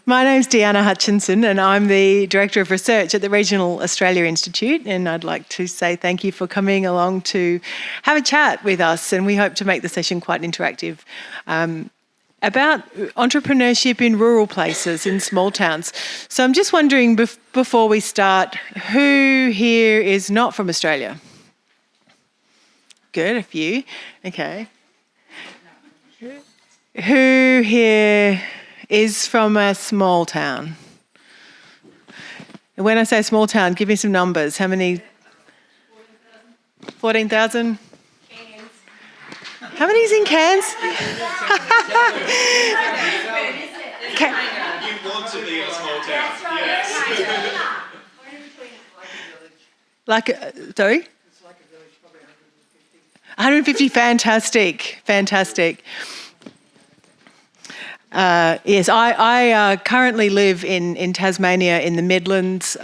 My name's Deanna Hutchinson and I'm the Director of Research at the Regional Australia Institute, and I'd like to say thank you for coming along to have a chat with us, and we hope to make the session quite interactive about entrepreneurship in rural places, in small towns. So I'm just wondering, before we start, who here is not from Australia? Good, a few. Okay. Who here is from a small town? And when I say small town, give me some numbers. How many? 14,000? How many's in Cairns? You want to be in a small town. Yes. Sorry? It's like a village, probably 150. 150, fantastic, fantastic. Yes, I currently live in Tasmania in the Midlands.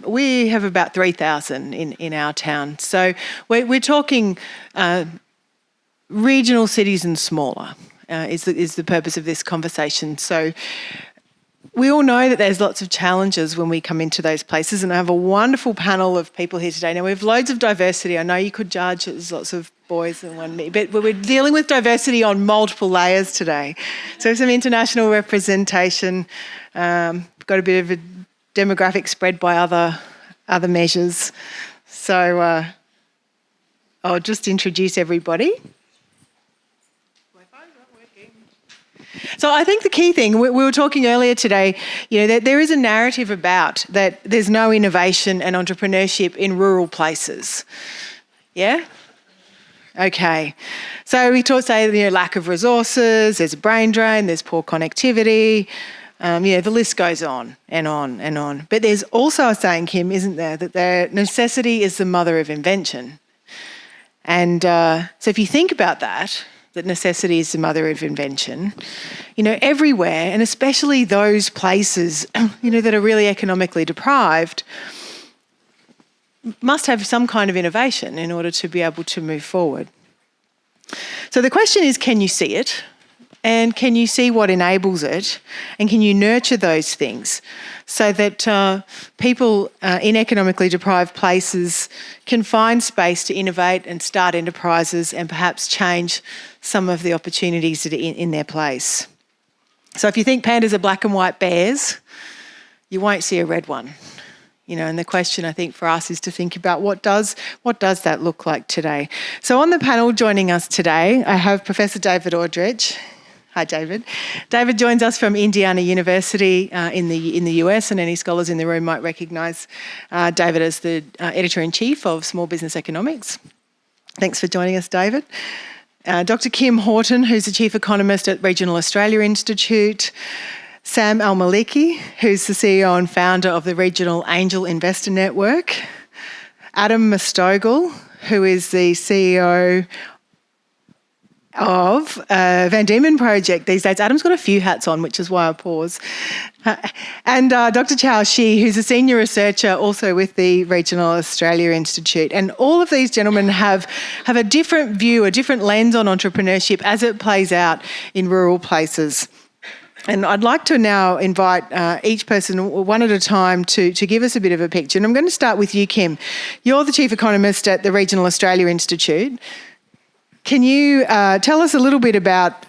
We have about 3,000 in our town. So we're talking regional cities and smaller is the purpose of this conversation. So we all know that there's lots of challenges when we come into those places, and I have a wonderful panel of people here today. Now, we have loads of diversity. I know you could judge there's lots of boys and one me, but we're dealing with diversity on multiple layers today. So some international representation, got a bit of a demographic spread by other measures. So I'll just introduce everybody. So I think the key thing, we were talking earlier today, that there is a narrative about that there's no innovation and entrepreneurship in rural places. Yeah? Okay. So we say lack of resources, there's a brain drain, there's poor connectivity, the list goes on and on and on. But there's also a saying, Kim, isn't there, that necessity is the mother of invention. And so if you think about that necessity is the mother of invention, everywhere, and especially those places, that are really economically deprived, must have some kind of innovation in order to be able to move forward. So the question is, can you see it? And can you see what enables it? And can you nurture those things so that people in economically deprived places can find space to innovate and start enterprises and perhaps change some of the opportunities that are in their place? So if you think pandas are black and white bears, you won't see a red one. And the question I think for us is to think about what does that look like today? So on the panel joining us today, I have Professor David Aldridge. Hi, David. David joins us from Indiana University in the US, and any scholars in the room might recognise David as the Editor-in-Chief of Small Business Economics. Thanks for joining us, David. Dr. Kim Horton, who's the Chief Economist at Regional Australia Institute. Sam Al-Maliki, who's the CEO and founder of the Regional Angel Investor Network. Adam Mastogel, who is the CEO of Van Diemen Project these days. Adam's got a few hats on, which is why I pause. And Dr. Chao Shi, who's a senior researcher also with the Regional Australia Institute. And all of these gentlemen have a different view, a different lens on entrepreneurship as it plays out in rural places. And I'd like to now invite each person one at a time to give us a bit of a picture. And I'm going to start with you, Kim. You're the Chief Economist at the Regional Australia Institute. Can you tell us a little bit about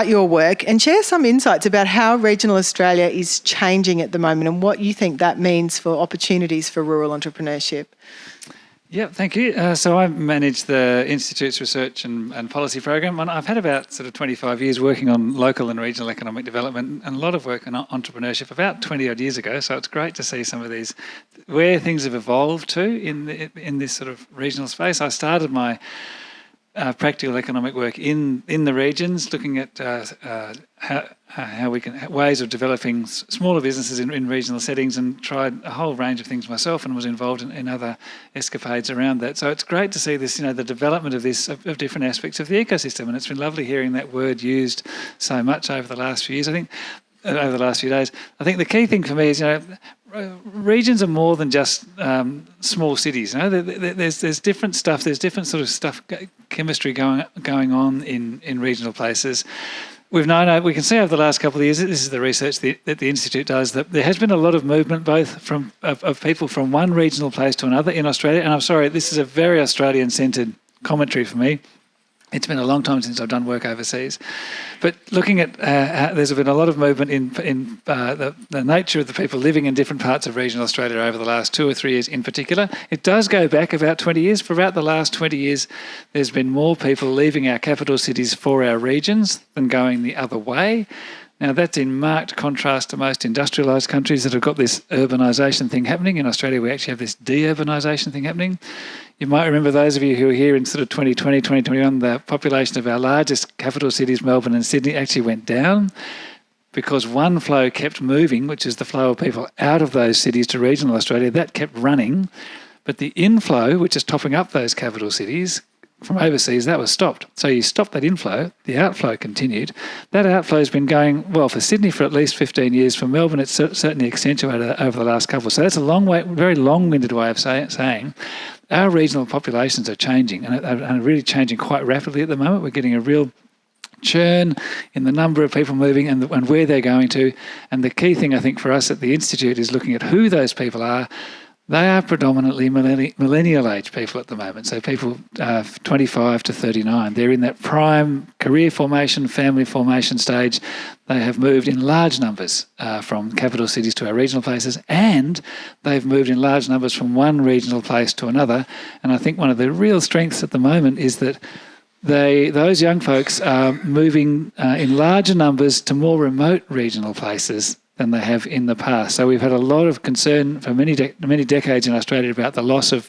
your work and share some insights about how regional Australia is changing at the moment and what you think that means for opportunities for rural entrepreneurship? Yeah, thank you. So I manage the Institute's research and policy program, and I've had about 25 years working on local and regional economic development and a lot of work on entrepreneurship about 20 odd years ago. So it's great to see some of these, where things have evolved to in this sort of regional space. I started my practical economic work in the regions, looking at how we can ways of developing smaller businesses in regional settings, and tried a whole range of things myself, and was involved in other escapades around that. So it's great to see this, the development of this of different aspects of the ecosystem, and it's been lovely hearing that word used so much over the last few years. I think over the last few days. I think the key thing for me is, regions are more than just small cities. There's different stuff. There's different sort of stuff, chemistry going on in regional places. we've known, we can see over the last couple of years, this is the research that the Institute does, that there has been a lot of movement both of people from one regional place to another in Australia. And I'm sorry, this is a very Australian-centred commentary for me. It's been a long time since I've done work overseas. But looking at, there's been a lot of movement in the nature of the people living in different parts of regional Australia over the last 2 or 3 years in particular. It does go back about 20 years. For about the last 20 years, there's been more people leaving our capital cities for our regions than going the other way. Now, that's in marked contrast to most industrialised countries that have got this urbanisation thing happening. In Australia, we actually have this de-urbanisation thing happening. You might remember, those of you who were here in sort of 2020, 2021, the population of our largest capital cities, Melbourne and Sydney, actually went down because one flow kept moving, which is the flow of people out of those cities to regional Australia. That kept running. But the inflow, which is topping up those capital cities, from overseas, that was stopped. So you stopped that inflow, the outflow continued. That outflow has been going, well, for Sydney for at least 15 years. For Melbourne, it's certainly accentuated over the last couple. So that's a long way, very long-winded way of saying our regional populations are changing and are really changing quite rapidly at the moment. We're getting a real churn in the number of people moving and where they're going to. And the key thing, I think, for us at the Institute is looking at who those people are. They are predominantly millennial age people at the moment, so people 25 to 39. They're in that prime career formation, family formation stage. They have moved in large numbers from capital cities to our regional places, and they've moved in large numbers from one regional place to another. And I think one of the real strengths at the moment is that those young folks are moving in larger numbers to more remote regional places than they have in the past. So we've had a lot of concern for many decades in Australia about the loss of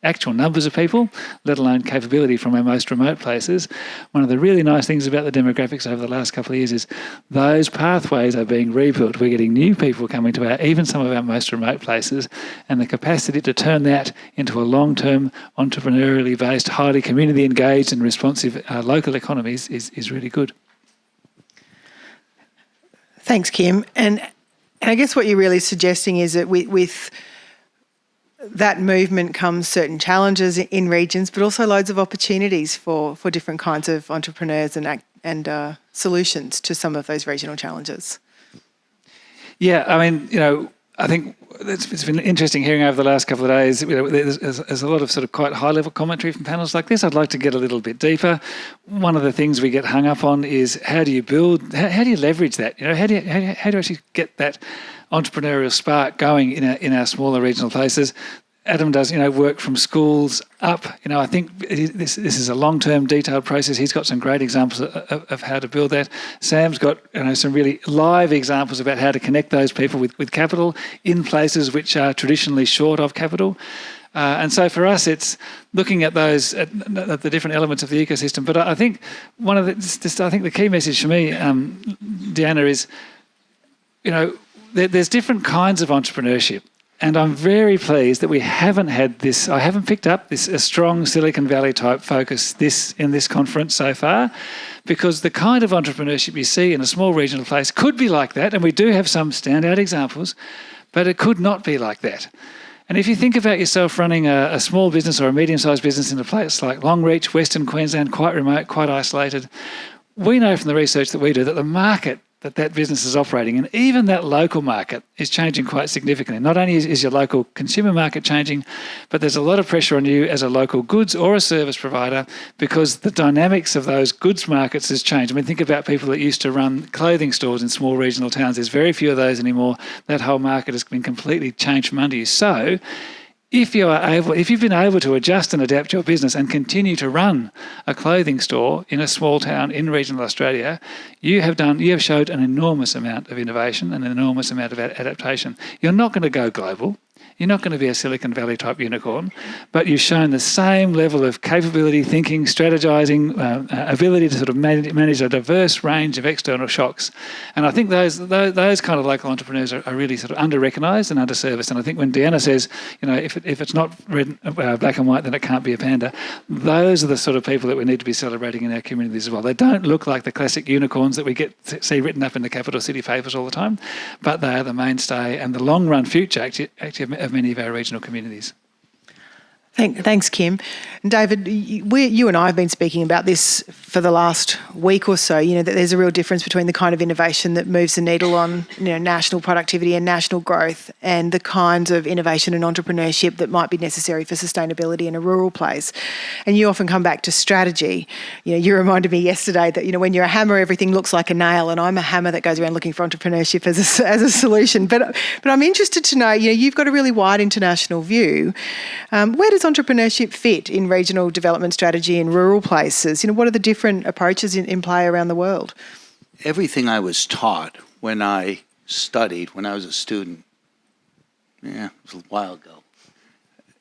actual numbers of people, let alone capability from our most remote places. One of the really nice things about the demographics over the last couple of years is those pathways are being rebuilt. We're getting new people coming to even some of our most remote places, and the capacity to turn that into a long-term, entrepreneurially based, highly community engaged and responsive local economies is really good. Thanks, Kim. And I guess what you're really suggesting is that with that movement comes certain challenges in regions, but also loads of opportunities for different kinds of entrepreneurs and solutions to some of those regional challenges. Yeah, I mean, I think it's been interesting hearing over the last couple of days. There's a lot of sort of quite high-level commentary from panels like this. I'd like to get a little bit deeper. One of the things we get hung up on is how do you build, how do you leverage that? How do you actually get that entrepreneurial spark going in our smaller regional places? Adam does, work from schools up. I think this is a long-term, detailed process. He's got some great examples of how to build that. Sam's got, some really live examples about how to connect those people with capital in places which are traditionally short of capital. And so for us, it's looking at those, at the different elements of the ecosystem. But I think the key message for me, Deanna, is, there's different kinds of entrepreneurship. And I'm very pleased that we haven't had this, I haven't picked up a strong Silicon Valley type focus in this conference so far, because the kind of entrepreneurship you see in a small regional place could be like that, and we do have some standout examples, but it could not be like that. And if you think about yourself running a small business or a medium-sized business in a place like Longreach, Western Queensland, quite remote, quite isolated, we know from the research that we do that the market that business is operating in, even that local market, is changing quite significantly. Not only is your local consumer market changing, but there's a lot of pressure on you as a local goods or a service provider because the dynamics of those goods markets has changed. I mean, think about people that used to run clothing stores in small regional towns. There's very few of those anymore. That whole market has been completely changed from under you. So if you've been able to adjust and adapt your business and continue to run a clothing store in a small town in regional Australia, you have showed an enormous amount of innovation and an enormous amount of adaptation. You're not going to go global. You're not going to be a Silicon Valley type unicorn, but you've shown the same level of capability, thinking, strategizing, ability to sort of manage a diverse range of external shocks. And I think those kind of local entrepreneurs are really sort of under-recognised and under-serviced. And I think when Deanna says, if it's not red, black and white, then it can't be a panda, those are the sort of people that we need to be celebrating in our communities as well. They don't look like the classic unicorns that we see written up in the capital city papers all the time, but they are the mainstay and the long-run future actually of many of our regional communities. Thanks, Kim. And David, you and I have been speaking about this for the last week or so, that there's a real difference between the kind of innovation that moves the needle on national productivity and national growth and the kinds of innovation and entrepreneurship that might be necessary for sustainability in a rural place. And you often come back to strategy. You reminded me yesterday that, when you're a hammer, everything looks like a nail, and I'm a hammer that goes around looking for entrepreneurship as a solution. But I'm interested to know, you've got a really wide international view. Where does entrepreneurship fit in regional development strategy in rural places? What are the different approaches in play around the world? Everything I was taught when I studied, when I was a student, it was a while ago,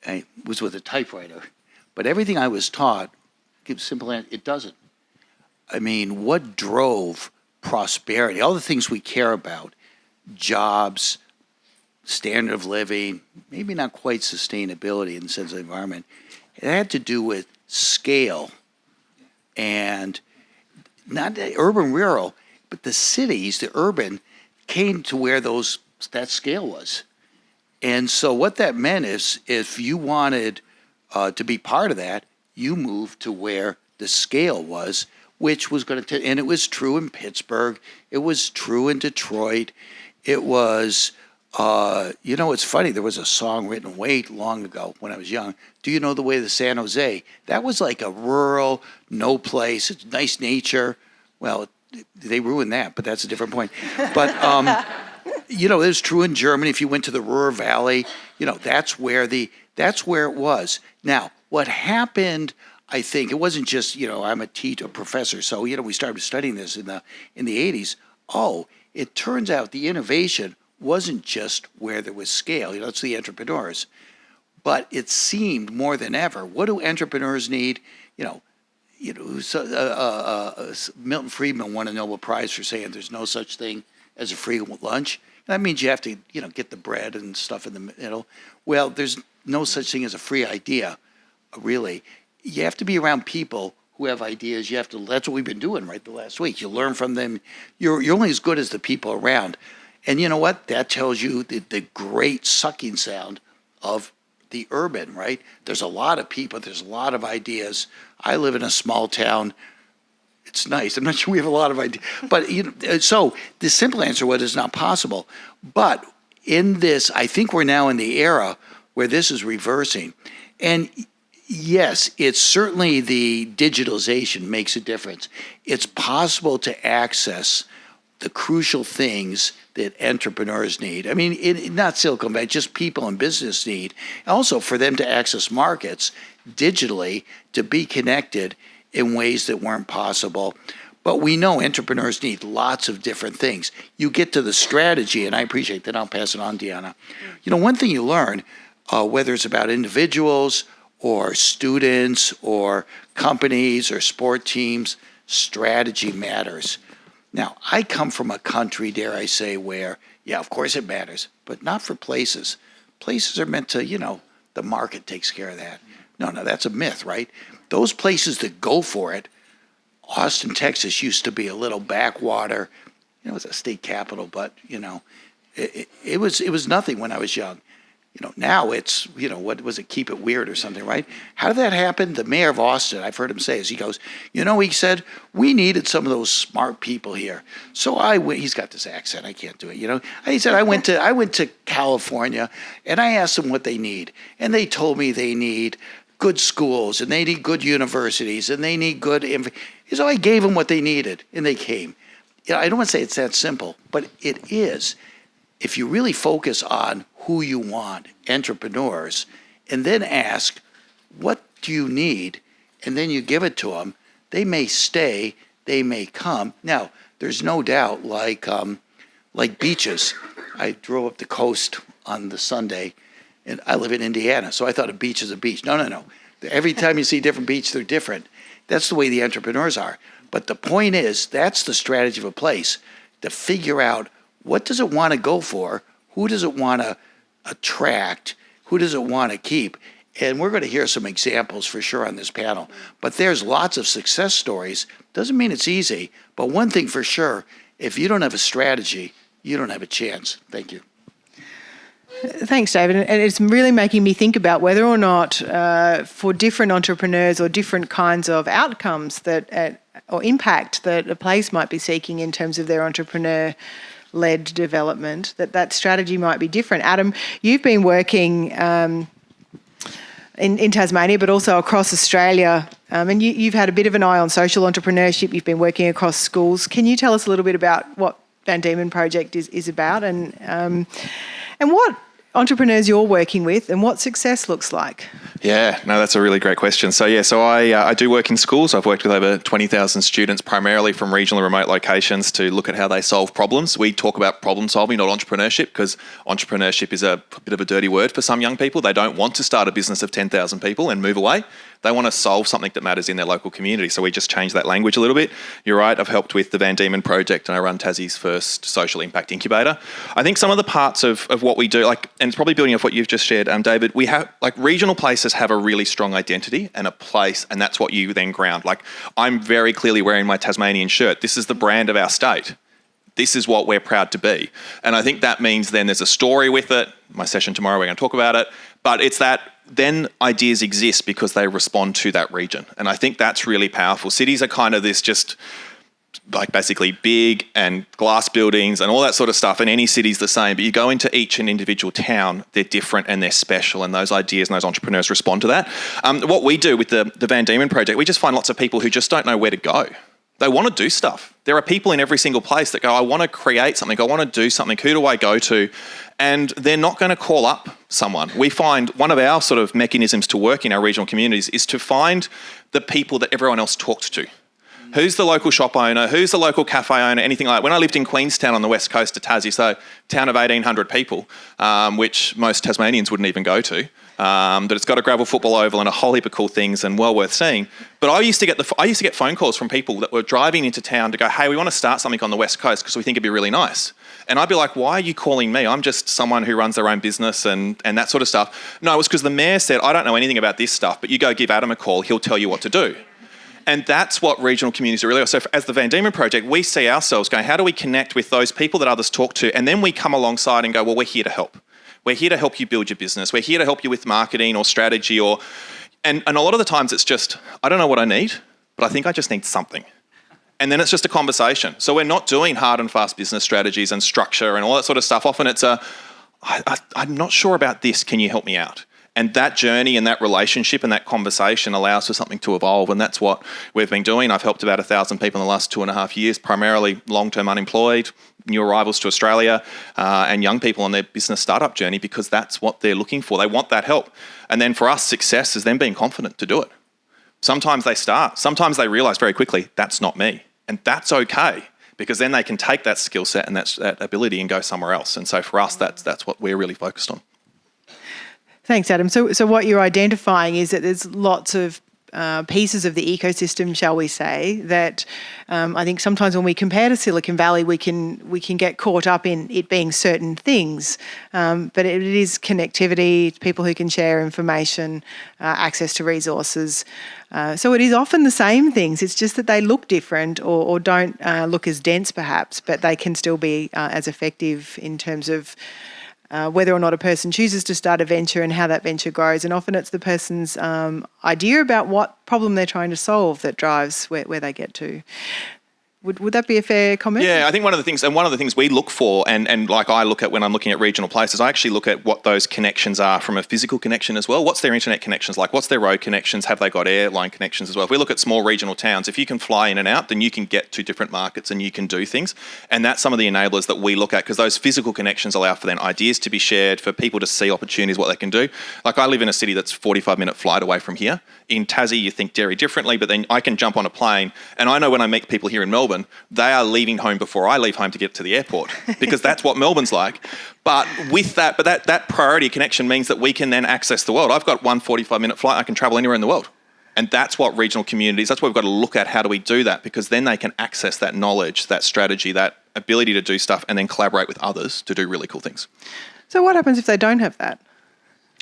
I was with a typewriter, but everything I was taught, give simple answer, it doesn't. I mean, what drove prosperity, all the things we care about, jobs, standard of living, maybe not quite sustainability in the sense of the environment, it had to do with scale and not urban, rural, but the cities, the urban, came to where that scale was. And so what that meant is if you wanted to be part of that, you moved to where the scale was, which was going to, and it was true in Pittsburgh, it was true in Detroit, it was, it's funny, there was a song written way long ago when I was young, Do You Know the Way to San Jose? That was like a rural, no place, it's nice nature. Well, they ruined that, but that's a different point. But, it was true in Germany. If you went to the Ruhr Valley, that's where it was. Now, what happened, I think, it wasn't just, I'm a professor, so, we started studying this in the 80s. Oh, it turns out the innovation wasn't just where there was scale, it's the entrepreneurs. But it seemed more than ever, what do entrepreneurs need? Milton Friedman won a Nobel Prize for saying there's no such thing as a free lunch. That means you have to, get the bread and stuff in the middle. Well, there's no such thing as a free idea, really. You have to be around people who have ideas. That's what we've been doing right the last week. You learn from them. You're only as good as the people around. And you know what? That tells you the great sucking sound of the urban, right? There's a lot of people. There's a lot of ideas. I live in a small town. It's nice. I'm not sure we have a lot of ideas. But, so the simple answer was it's not possible. But in this, I think we're now in the era where this is reversing. And yes, it's certainly the digitalization makes a difference. It's possible to access the crucial things that entrepreneurs need. I mean, not Silicon Valley, just people in business need. Also for them to access markets digitally, to be connected in ways that weren't possible. But we know entrepreneurs need lots of different things. You get to the strategy, and I appreciate that. I'll pass it on, Deanna. One thing you learn, whether it's about individuals or students or companies or sport teams, strategy matters. Now, I come from a country, dare I say, where, of course it matters, but not for places. Places are meant to, the market takes care of that. No, that's a myth, right? Those places that go for it, Austin, Texas used to be a little backwater. It was a state capital, but, it was nothing when I was young. Now it's, what was it, keep it weird or something, right? How did that happen? The mayor of Austin, I've heard him say, he goes, he said, we needed some of those smart people here. So I went, he's got this accent, I can't do it, He said, I went to California and I asked them what they need. And they told me they need good schools and they need good universities and they need good, so I gave them what they needed and they came. I don't want to say it's that simple, but it is. If you really focus on who you want, entrepreneurs, and then ask, what do you need? And then you give it to them, they may stay, they may come. Now, there's no doubt, like beaches. I drove up the coast on the Sunday, and I live in Indiana, so I thought a beach is a beach. No. Every time you see a different beach, they're different. That's the way the entrepreneurs are. But the point is, that's the strategy of a place, to figure out what does it want to go for, who does it want to attract, who does it want to keep. And we're going to hear some examples for sure on this panel. But there's lots of success stories. Doesn't mean it's easy, but one thing for sure, if you don't have a strategy, you don't have a chance. Thank you. Thanks, David. And it's really making me think about whether or not for different entrepreneurs or different kinds of outcomes that or impact that a place might be seeking in terms of their entrepreneur-led development, that strategy might be different. Adam, you've been working in Tasmania, but also across Australia, and you've had a bit of an eye on social entrepreneurship. You've been working across schools. Can you tell us a little bit about what Van Diemen Project is about and what entrepreneurs you're working with and what success looks like? Yeah, no, that's a really great question. So I do work in schools. I've worked with over 20,000 students, primarily from regional and remote locations, to look at how they solve problems. We talk about problem solving, not entrepreneurship, because entrepreneurship is a bit of a dirty word for some young people. They don't want to start a business of 10,000 people and move away. They want to solve something that matters in their local community. So we just changed that language a little bit. You're right, I've helped with the Van Diemen Project and I run Tassie's first social impact incubator. I think some of the parts of what we do, and it's probably building off what you've just shared, David, we have, regional places have a really strong identity and a place, and that's what you then ground. I'm very clearly wearing my Tasmanian shirt. This is the brand of our state. This is what we're proud to be. And I think that means then there's a story with it. My session tomorrow, we're going to talk about it. But it's that then ideas exist because they respond to that region. And I think that's really powerful. Cities are kind of this just basically big and glass buildings and all that sort of stuff. And any city's the same. But you go into each and individual town, they're different and they're special. And those ideas and those entrepreneurs respond to that. What we do with the Van Diemen Project, we just find lots of people who just don't know where to go. They want to do stuff. There are people in every single place that go, I want to create something. I want to do something. Who do I go to? And they're not going to call up someone. We find one of our sort of mechanisms to work in our regional communities is to find the people that everyone else talks to. Who's the local shop owner? Who's the local cafe owner? Anything like that. When I lived in Queenstown on the west coast of Tassie, so town of 1,800 people, which most Tasmanians wouldn't even go to. But it's got a gravel football oval and a whole heap of cool things and well worth seeing. But I used to get phone calls from people that were driving into town to go, hey, we want to start something on the west coast because we think it'd be really nice. And I'd be like, why are you calling me? I'm just someone who runs their own business and that sort of stuff. No, it was because the mayor said, I don't know anything about this stuff, but you go give Adam a call, he'll tell you what to do. And that's what regional communities are really. So as the Van Diemen Project, we see ourselves going, how do we connect with those people that others talk to? And then we come alongside and go, well, we're here to help. We're here to help you build your business. We're here to help you with marketing or strategy and a lot of the times it's just, I don't know what I need, but I think I just need something. And then it's just a conversation. So we're not doing hard and fast business strategies and structure and all that sort of stuff. Often it's I'm not sure about this. Can you help me out? And that journey and that relationship and that conversation allows for something to evolve. And that's what we've been doing. I've helped about 1,000 people in the last 2.5 years, primarily long-term unemployed, new arrivals to Australia, and young people on their business startup journey because that's what they're looking for. They want that help. And then for us, success is them being confident to do it. Sometimes they start. Sometimes they realise very quickly, that's not me. And that's okay because then they can take that skill set and that ability and go somewhere else. And so for us, that's what we're really focused on. Thanks, Adam. So what you're identifying is that there's lots of pieces of the ecosystem, shall we say, that I think sometimes when we compare to Silicon Valley, we can get caught up in it being certain things, but it is connectivity, it's people who can share information, access to resources. So it is often the same things. It's just that they look different or don't look as dense, perhaps, but they can still be as effective in terms of whether or not a person chooses to start a venture and how that venture grows. And often it's the person's idea about what problem they're trying to solve that drives where they get to. Would that be a fair comment? Yeah, I think one of the things we look for, and like I look at when I'm looking at regional places, I actually look at what those connections are from a physical connection as well. What's their internet connections like? What's their road connections? Have they got airline connections as well? If we look at small regional towns, if you can fly in and out, then you can get to different markets and you can do things. And that's some of the enablers that we look at because those physical connections allow for then ideas to be shared, for people to see opportunities, what they can do. Like I live in a city that's 45-minute flight away from here. In Tassie, you think very differently, but then I can jump on a plane and I know when I meet people here in Melbourne, they are leaving home before I leave home to get to the airport because that's what Melbourne's like. But with that, that priority connection means that we can then access the world. I've got one 45-minute flight. I can travel anywhere in the world. And that's what regional communities, that's what we've got to look at. How do we do that? Because then they can access that knowledge, that strategy, that ability to do stuff and then collaborate with others to do really cool things. So what happens if they don't have that?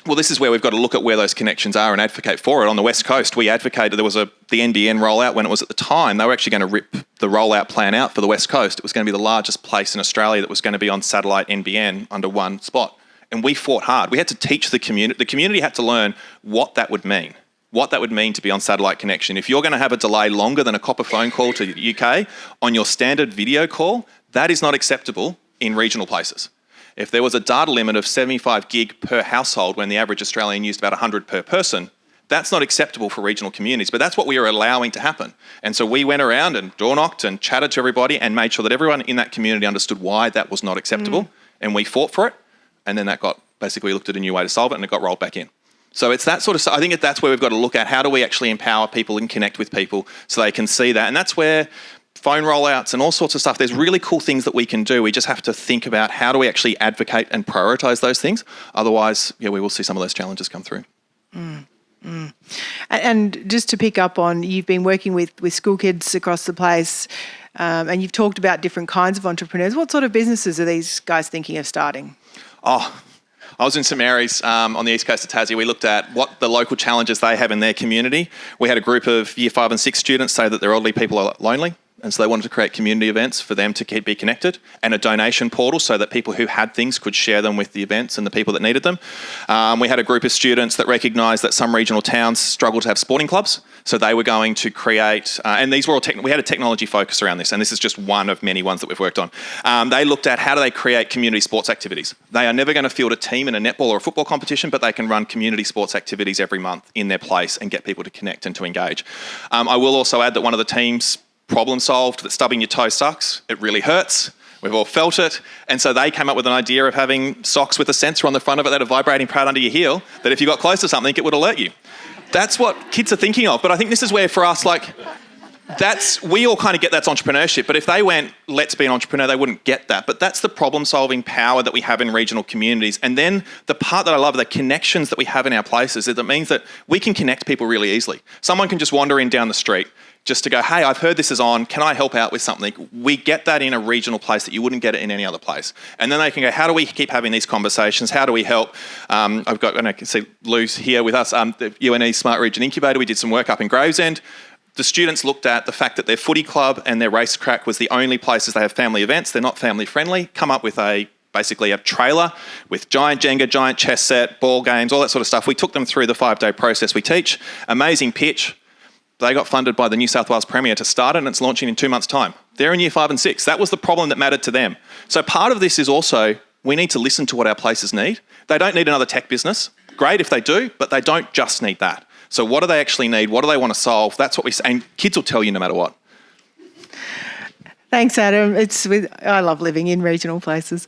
Well, this is where we've got to look at where those connections are and advocate for it. On the West Coast, we advocated, there was the NBN rollout when it was at the time. They were actually going to rip the rollout plan out for the West Coast. It was going to be the largest place in Australia that was going to be on satellite NBN under one spot. And we fought hard. We had to teach the community. The community had to learn what that would mean. What that would mean to be on satellite connection. If you're going to have a delay longer than a copper phone call to the UK on your standard video call, that is not acceptable in regional places. If there was a data limit of 75 gig per household when the average Australian used about 100 per person, that's not acceptable for regional communities, but that's what we are allowing to happen. And so we went around and door knocked and chatted to everybody and made sure that everyone in that community understood why that was not acceptable, and we fought for it, and then that got, basically looked at a new way to solve it, and it got rolled back in. So it's that sort of stuff. I think that's where we've got to look at how do we actually empower people and connect with people so they can see that. And that's where phone rollouts and all sorts of stuff, there's really cool things that we can do. We just have to think about how do we actually advocate and prioritise those things. Otherwise, we will see some of those challenges come through. And just to pick up on, you've been working with school kids across the place, and you've talked about different kinds of entrepreneurs. What sort of businesses are these guys thinking of starting? I was in St Mary's on the east coast of Tassie. We looked at what the local challenges they have in their community. We had a group of year 5 and 6 students say that their elderly people are lonely, and so they wanted to create community events for them to be connected, and a donation portal so that people who had things could share them with the events and the people that needed them. We had a group of students that recognised that some regional towns struggle to have sporting clubs, so they were going to create, and these were all we had a technology focus around this, and this is just one of many ones that we've worked on. They looked at how do they create community sports activities. They are never going to field a team in a netball or a football competition, but they can run community sports activities every month in their place and get people to connect and to engage. I will also add that one of the teams problem solved that stubbing your toe sucks. It really hurts. We've all felt it. And so they came up with an idea of having socks with a sensor on the front of it that are vibrating proud under your heel, that if you got close to something, it would alert you. That's what kids are thinking of. But I think this is where for us, we all kind of get that's entrepreneurship. But if they went, let's be an entrepreneur, they wouldn't get that. But that's the problem-solving power that we have in regional communities. And then the part that I love, the connections that we have in our places, is that means that we can connect people really easily. Someone can just wander in down the street just to go, hey, I've heard this is on, can I help out with something? We get that in a regional place that you wouldn't get it in any other place. And then they can go, how do we keep having these conversations? How do we help? And I can see Lou's here with us, the UNE Smart Region Incubator. We did some work up in Gravesend. The students looked at the fact that their footy club and their racetrack was the only places they have family events. They're not family friendly. Come up with basically a trailer with giant Jenga, giant chess set, ball games, all that sort of stuff. We took them through the 5-day process we teach. Amazing pitch. They got funded by the New South Wales Premier to start it, and it's launching in 2 months' time. They're in year 5 and 6. That was the problem that mattered to them. So part of this is also we need to listen to what our places need. They don't need another tech business. Great if they do, but they don't just need that. So what do they actually need? What do they want to solve? That's what we say. And kids will tell you no matter what. Thanks, Adam. I love living in regional places.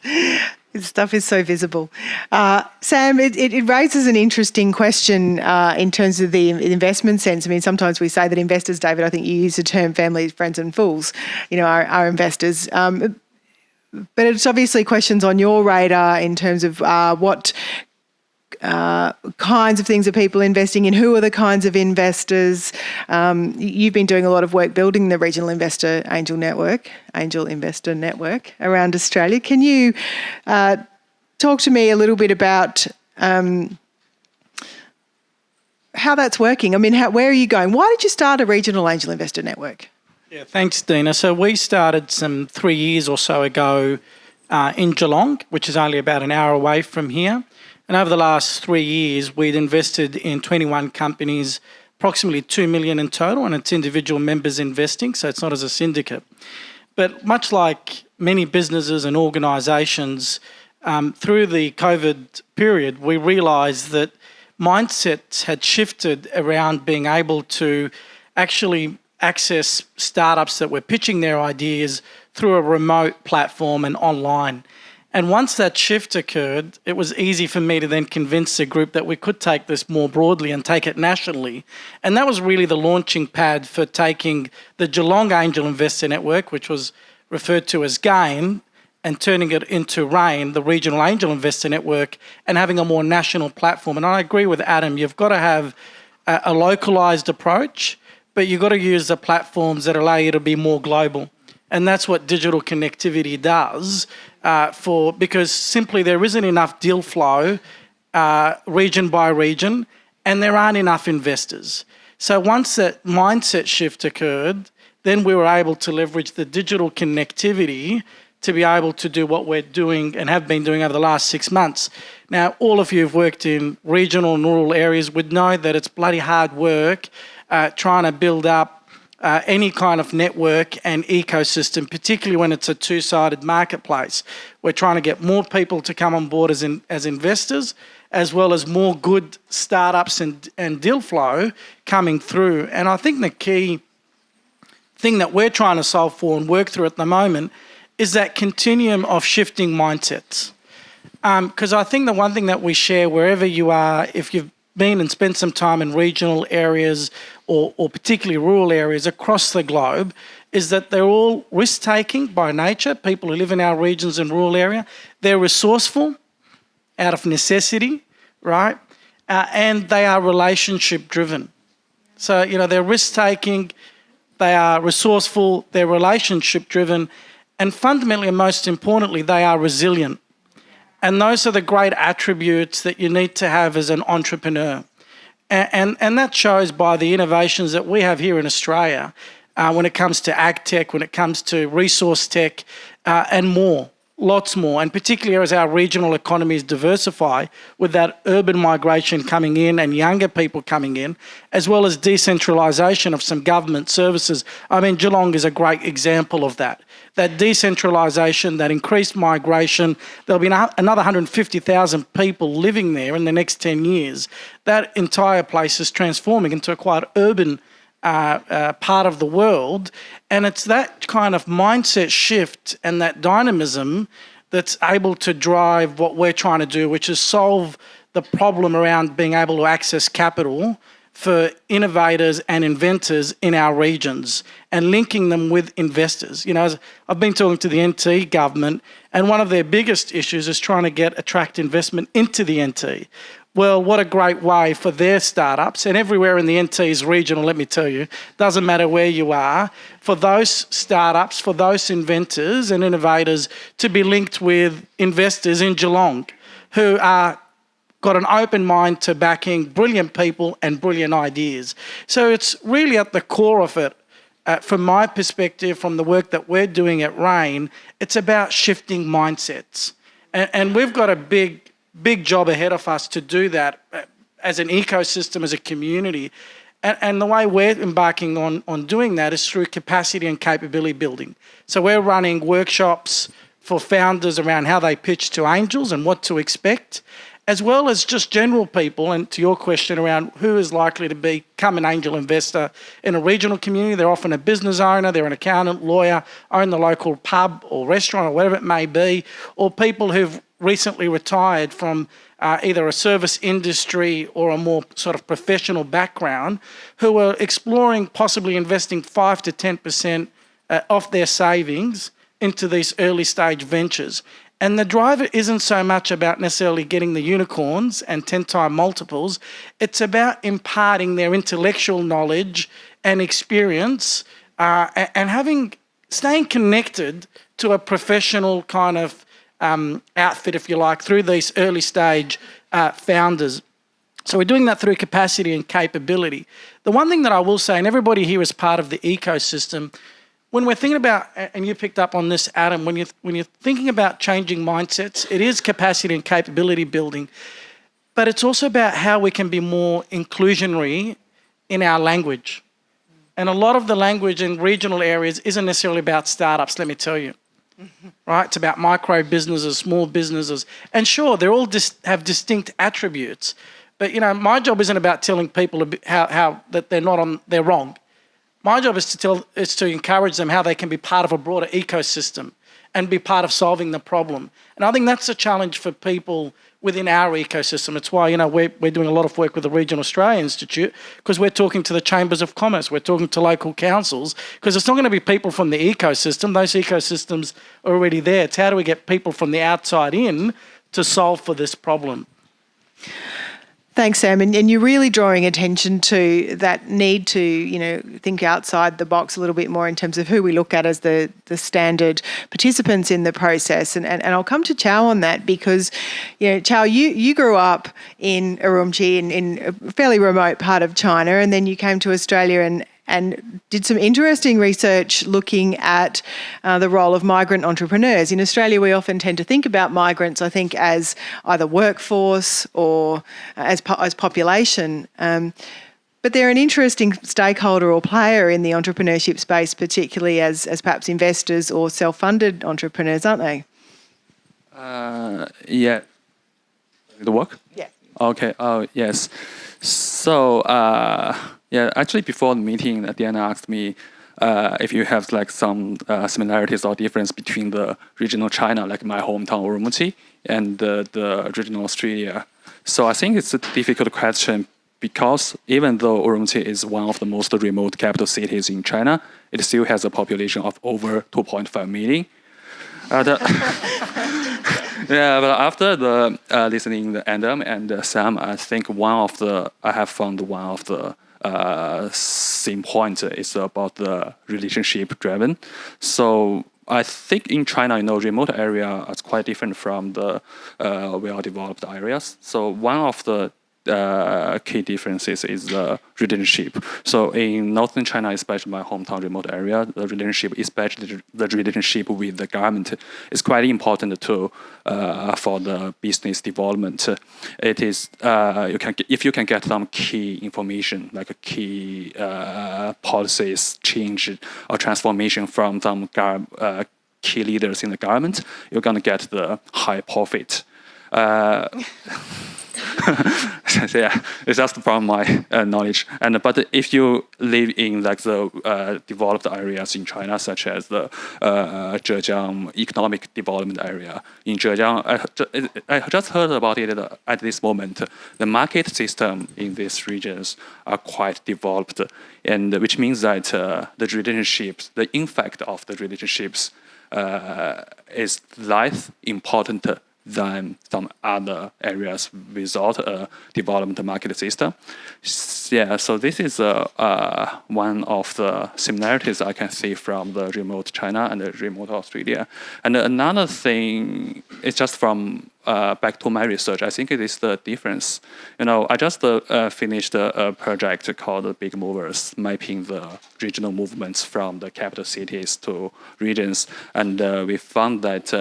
This stuff is so visible. Sam, it raises an interesting question in terms of the investment sense. I mean, sometimes we say that investors, David, I think you use the term family, friends and fools, are investors. But it's obviously questions on your radar in terms of what kinds of things are people investing in, who are the kinds of investors. You've been doing a lot of work building the regional angel investor network around Australia. Can you talk to me a little bit about how that's working? I mean, where are you going? Why did you start a regional angel investor network? Yeah, thanks, Dina. So we started some 3 years or so ago in Geelong, which is only about an hour away from here. And over the last 3 years, we'd invested in 21 companies, approximately $2 million in total, and it's individual members investing, so it's not as a syndicate. But much like many businesses and organisations, through the COVID period, we realised that mindsets had shifted around being able to actually access startups that were pitching their ideas through a remote platform and online. And once that shift occurred, it was easy for me to then convince the group that we could take this more broadly and take it nationally. And that was really the launching pad for taking the Geelong Angel Investor Network, which was referred to as GAIN, and turning it into RAIN, the Regional Angel Investor Network, and having a more national platform. And I agree with Adam, you've got to have a localised approach, but you've got to use the platforms that allow you to be more global. And that's what digital connectivity does, because simply there isn't enough deal flow region by region, and there aren't enough investors. So once that mindset shift occurred, then we were able to leverage the digital connectivity to be able to do what we're doing and have been doing over the last 6 months. Now, all of you who've worked in regional and rural areas would know that it's bloody hard work trying to build up any kind of network and ecosystem, particularly when it's a two-sided marketplace. We're trying to get more people to come on board as investors, as well as more good startups and deal flow coming through. And I think the key thing that we're trying to solve for and work through at the moment is that continuum of shifting mindsets. Because I think the one thing that we share wherever you are, if you've been and spent some time in regional areas or particularly rural areas across the globe, is that they're all risk-taking by nature, people who live in our regions and rural area. They're resourceful out of necessity, right? And they are relationship-driven. So, they're risk-taking, they are resourceful, they're relationship-driven, and fundamentally and most importantly, they are resilient. And those are the great attributes that you need to have as an entrepreneur. And that shows by the innovations that we have here in Australia when it comes to ag tech, when it comes to resource tech, and more, lots more. And particularly as our regional economies diversify with that urban migration coming in and younger people coming in, as well as decentralisation of some government services. I mean, Geelong is a great example of that. That decentralisation, that increased migration, there'll be another 150,000 people living there in the next 10 years. That entire place is transforming into a quite urban part of the world. And it's that kind of mindset shift and that dynamism that's able to drive what we're trying to do, which is solve the problem around being able to access capital for innovators and inventors in our regions and linking them with investors. I've been talking to the NT government, and one of their biggest issues is trying to attract investment into the NT. Well, what a great way for their startups, and everywhere in the NT is regional, let me tell you, doesn't matter where you are, for those startups, for those inventors and innovators to be linked with investors in Geelong who are got an open mind to backing brilliant people and brilliant ideas. So it's really at the core of it, from my perspective, from the work that we're doing at RAIN, it's about shifting mindsets. And we've got a big job ahead of us to do that as an ecosystem, as a community. And the way we're embarking on doing that is through capacity and capability building. So we're running workshops for founders around how they pitch to angels and what to expect, as well as just general people, and to your question around who is likely to become an angel investor in a regional community. They're often a business owner, they're an accountant, lawyer, own the local pub or restaurant or whatever it may be, or people who've recently retired from either a service industry or a more sort of professional background, who are exploring possibly investing 5 to 10% of their savings into these early stage ventures. And the driver isn't so much about necessarily getting the unicorns and 10-time multiples. It's about imparting their intellectual knowledge and experience and staying connected to a professional kind of outfit, if you like, through these early stage founders. So we're doing that through capacity and capability. The one thing that I will say, and everybody here is part of the ecosystem, when we're thinking about, and you picked up on this, Adam, when you're thinking about changing mindsets, it is capacity and capability building, but it's also about how we can be more inclusionary in our language. And a lot of the language in regional areas isn't necessarily about startups, let me tell you. Right? It's about micro businesses, small businesses. And sure, they all have distinct attributes. But, my job isn't about telling people how that they're wrong. My job is to encourage them how they can be part of a broader ecosystem and be part of solving the problem. And I think that's a challenge for people within our ecosystem. It's why, we're doing a lot of work with the Regional Australia Institute, because we're talking to the chambers of commerce, we're talking to local councils, because it's not going to be people from the ecosystem. Those ecosystems are already there. It's how do we get people from the outside in to solve for this problem. Thanks, Sam. And you're really drawing attention to that need to, think outside the box a little bit more in terms of who we look at as the standard participants in the process. And I'll come to Chow on that because, Chow, you grew up in Urumqi in a fairly remote part of China, and then you came to Australia and did some interesting research looking at the role of migrant entrepreneurs. In Australia, we often tend to think about migrants, I think, as either workforce or as population. But they're an interesting stakeholder or player in the entrepreneurship space, particularly as perhaps investors or self-funded entrepreneurs, aren't they? Yeah. The work? Yeah. Okay. Oh, yes. So, yeah, actually before the meeting, Diana asked me if you have like some similarities or difference between the regional China, like my hometown Urumqi, and the regional Australia. So I think it's a difficult question because even though Urumqi is one of the most remote capital cities in China, it still has a population of over 2.5 million. Yeah, but after the listening to Adam and Sam, I think I have found one of the same point is about the relationship driven. So I think in China, remote area is quite different from the well-developed areas. So one of the key differences is the relationship. So in northern China, especially my hometown remote area, the relationship, especially the relationship with the government, is quite important to for the business development. It is if you can get some key information like a key policies change or transformation from some key leaders in the government, you're gonna get the high profit. Yeah, it's just from my knowledge. But if you live in like the developed areas in China, such as the Zhejiang economic development area in Zhejiang, I just heard about it at this moment. The market system in these regions are quite developed, and which means that the relationships, the impact of the relationships, is less important than some other areas without a developed market system. Yeah, so this is one of the similarities I can see from the remote China and the remote Australia. And another thing is just from back to my research, I think it is the difference. I just finished a project called Big Movers, mapping the regional movements from the capital cities to regions. And we found that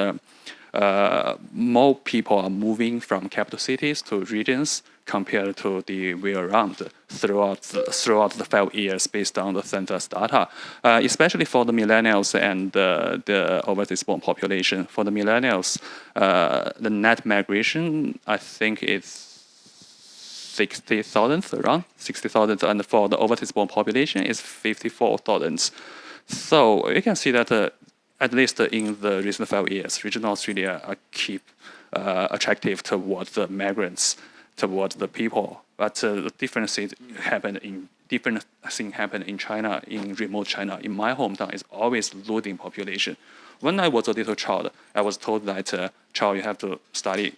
more people are moving from capital cities to regions compared to the way around throughout the 5 years based on the census data, especially for the millennials and the overseas born population. For the millennials, the net migration, I think it's 60,000, around 60,000, and for the overseas born population is 54,000. So you can see that at least in the recent 5 years, regional Australia keep attractive towards the migrants, towards the people. But the different things happen in China, in remote China. In my hometown, is always losing population. When I was a little child, I was told that child, you have to study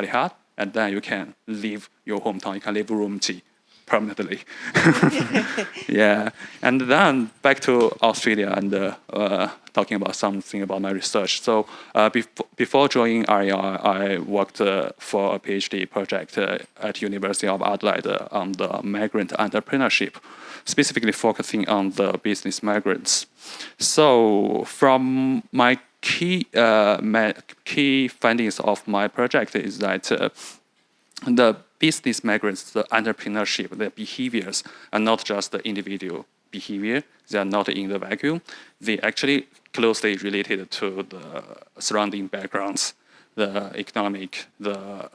hard, and then you can leave your hometown. You can leave Urumqi permanently. Yeah, and then back to Australia and talking about something about my research. So before joining REI, I worked for a PhD project at University of Adelaide on the migrant entrepreneurship, specifically focusing on the business migrants. So from my key findings of my project is that the business migrants, the entrepreneurship, their behaviors are not just the individual behavior. They are not in the vacuum. They actually closely related to the surrounding backgrounds, the economic, the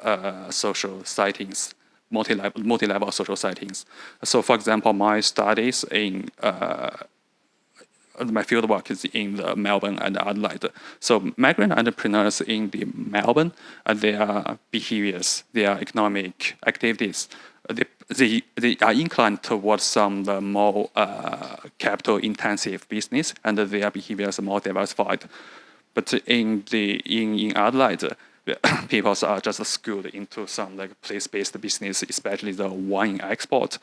social settings, multi-level social settings. So, for example, my studies in my fieldwork is in Melbourne and Adelaide. So migrant entrepreneurs in the Melbourne, their behaviors, their economic activities, they are inclined towards some more capital-intensive business, and their behaviors are more diversified. But in Adelaide, people are just schooled into some place-based business, especially the wine export.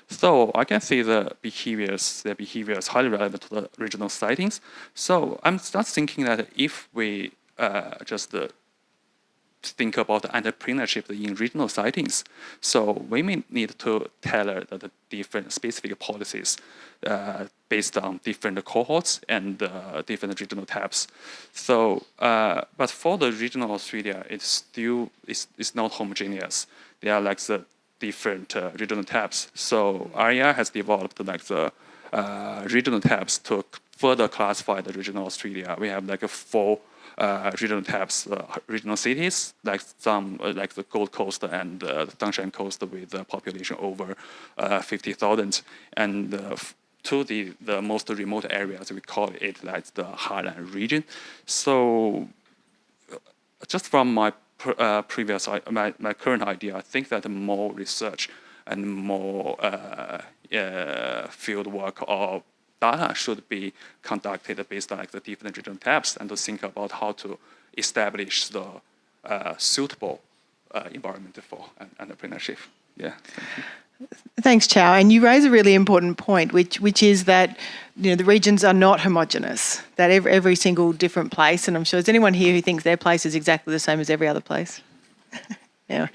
So I can see their behaviors highly relevant to the regional settings. So I'm just thinking that if we just think about entrepreneurship in regional settings. So we may need to tailor the different specific policies based on different cohorts and different regional types. So, but for the regional Australia, it's not homogeneous. They are like the different regional types. So REI has developed like the regional tabs to further classify the regional Australia. We have like 4 regional tabs, regional cities, like some like the Gold Coast and the Sunshine Coast with a population over 50,000, and to the most remote areas, we call it like the Heartland region. So just from my previous, my current idea, I think that more research and more field work or data should be conducted based on like the different regional tabs, and to think about how to establish the suitable environment for entrepreneurship. Yeah. Thanks, Chow. And you raise a really important point, which is that the regions are not homogenous. That every single different place, and I'm sure, is anyone here who thinks their place is exactly the same as every other place? Yeah. Can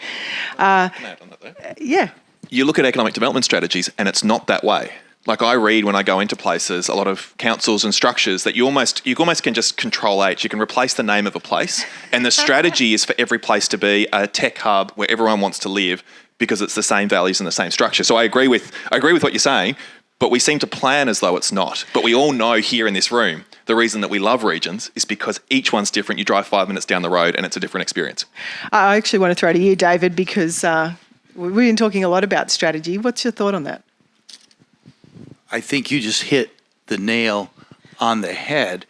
I add on that though? Yeah. You look at economic development strategies, and it's not that way. Like I read when I go into places, a lot of councils and structures that you almost can just control H. You can replace the name of a place, and the strategy is for every place to be a tech hub where everyone wants to live because it's the same values and the same structure. So I agree with what you're saying, but we seem to plan as though it's not. But we all know here in this room, the reason that we love regions is because each one's different. You drive 5 minutes down the road and it's a different experience. I actually want to throw to you, David, because we've been talking a lot about strategy. What's your thought on that? I think you just hit the nail on the head.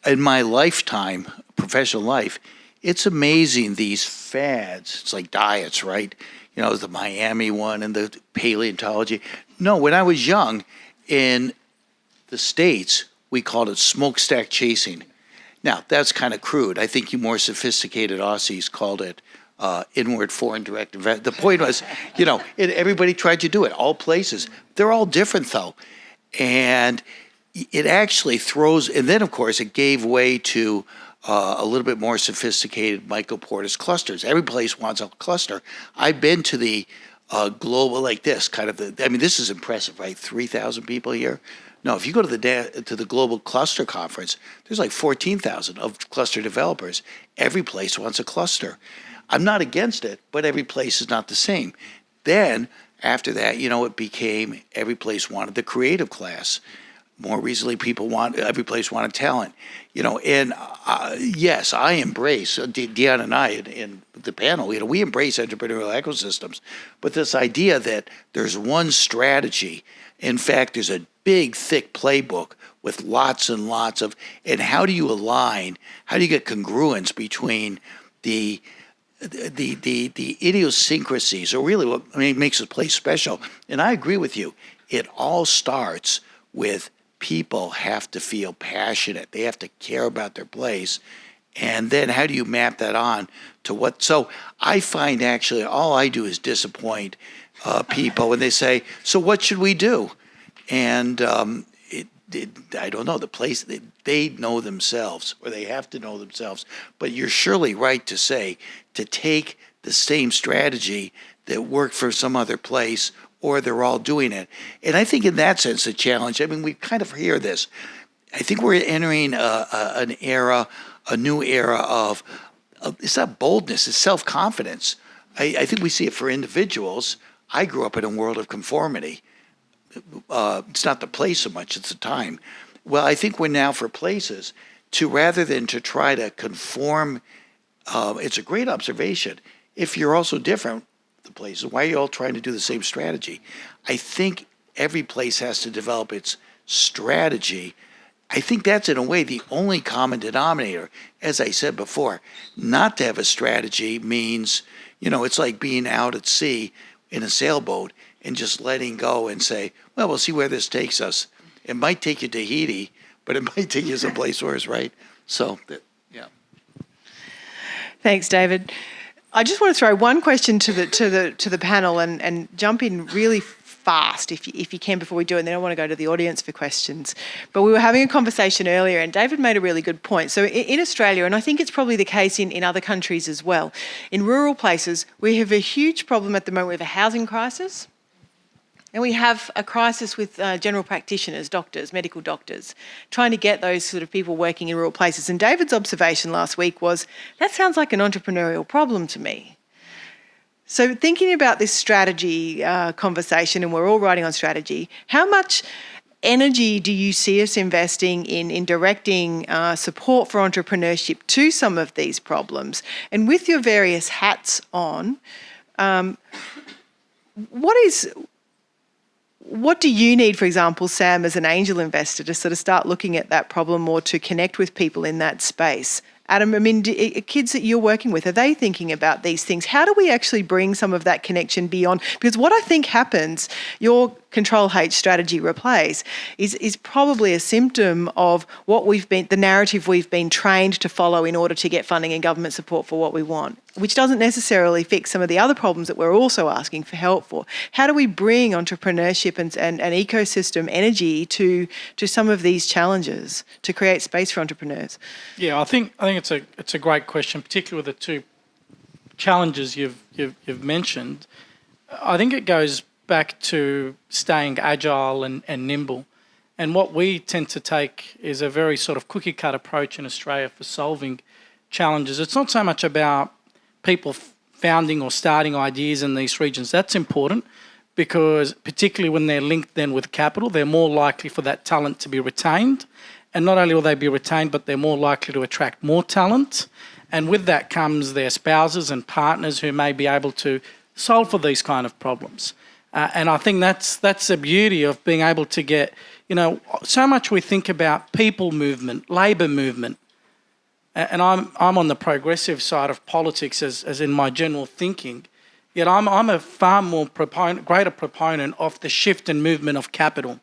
In my lifetime, professional life, it's amazing these fads. It's like diets, right? The Miami one and the paleontology. No, when I was young, in the States, we called it smokestack chasing. Now, that's kind of crude. I think you more sophisticated Aussies called it inward foreign direct investment. The point was, everybody tried to do it, all places. They're all different, though. And it actually throws, and then, of course, it gave way to a little bit more sophisticated Michael Porter's clusters. Every place wants a cluster. I've been to the global, like this, this is impressive, right? 3,000 people here. No, if you go to the Global Cluster Conference, there's like 14,000 of cluster developers. Every place wants a cluster. I'm not against it, but every place is not the same. Then, after that, it became every place wanted the creative class. More recently, every place wanted talent. And yes, I embrace, Dion and I in the panel, we embrace entrepreneurial ecosystems. But this idea that there's one strategy, in fact, there's a big, thick playbook with lots and lots of, and how do you get congruence between the idiosyncrasies, or really what makes a place special. And I agree with you. It all starts with people have to feel passionate. They have to care about their place. And then how do you map that on to what? So I find actually all I do is disappoint people when they say, so what should we do? And I don't know, the place, they know themselves, or they have to know themselves. But you're surely right to say, to take the same strategy that worked for some other place, or they're all doing it. And I think in that sense, the challenge, we kind of hear this. I think we're entering a new era of it's not boldness, it's self-confidence. I think we see it for individuals. I grew up in a world of conformity. It's not the place so much, it's the time. Well, I think we're now for places to, rather than to try to conform, it's a great observation. If you're also different, the places, why are you all trying to do the same strategy? I think every place has to develop its strategy. I think that's in a way the only common denominator. As I said before, not to have a strategy means, it's like being out at sea in a sailboat and just letting go and say, well, we'll see where this takes us. It might take you to Tahiti, but it might take you someplace worse, right? So, yeah. Thanks, David. I just want to throw one question to the panel and jump in really fast if you can before we do it, and then I want to go to the audience for questions. But we were having a conversation earlier and David made a really good point. So in Australia, and I think it's probably the case in other countries as well, in rural places we have a huge problem at the moment. We have a housing crisis and we have a crisis with general practitioners, doctors, medical doctors, trying to get those sort of people working in rural places. And David's observation last week was, that sounds like an entrepreneurial problem to me. So thinking about this strategy conversation, and we're all writing on strategy, how much energy do you see us investing in directing support for entrepreneurship to some of these problems? And with your various hats on, what do you need, for example, Sam, as an angel investor, to sort of start looking at that problem or to connect with people in that space? Adam, I mean, kids that you're working with, are they thinking about these things? How do we actually bring some of that connection beyond? Because what I think happens, your Control H strategy replace, is probably a symptom of what the narrative we've been trained to follow in order to get funding and government support for what we want, which doesn't necessarily fix some of the other problems that we're also asking for help for. How do we bring entrepreneurship and ecosystem energy to some of these challenges to create space for entrepreneurs? Yeah, I think it's a great question, particularly with the two challenges you've mentioned. I think it goes back to staying agile and nimble. And what we tend to take is a very sort of cookie cut approach in Australia for solving challenges. It's not so much about people founding or starting ideas in these regions. That's important because particularly when they're linked then with capital, they're more likely for that talent to be retained. And not only will they be retained, but they're more likely to attract more talent. And with that comes their spouses and partners who may be able to solve for these kind of problems. And I think that's the beauty of being able to get, so much we think about people movement, labour movement. And I'm on the progressive side of politics as in my general thinking, yet I'm a far more greater proponent of the shift and movement of capital.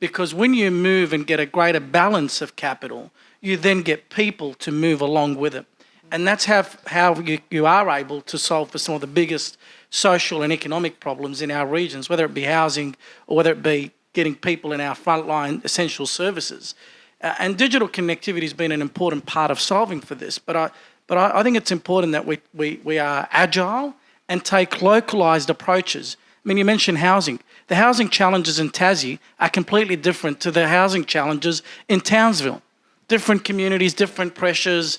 Because when you move and get a greater balance of capital, you then get people to move along with it. And that's how you are able to solve for some of the biggest social and economic problems in our regions, whether it be housing or whether it be getting people in our frontline essential services. And digital connectivity has been an important part of solving for this. But I think it's important that we are agile and take localised approaches. I mean, you mentioned housing. The housing challenges in Tassie are completely different to the housing challenges in Townsville. Different communities, different pressures,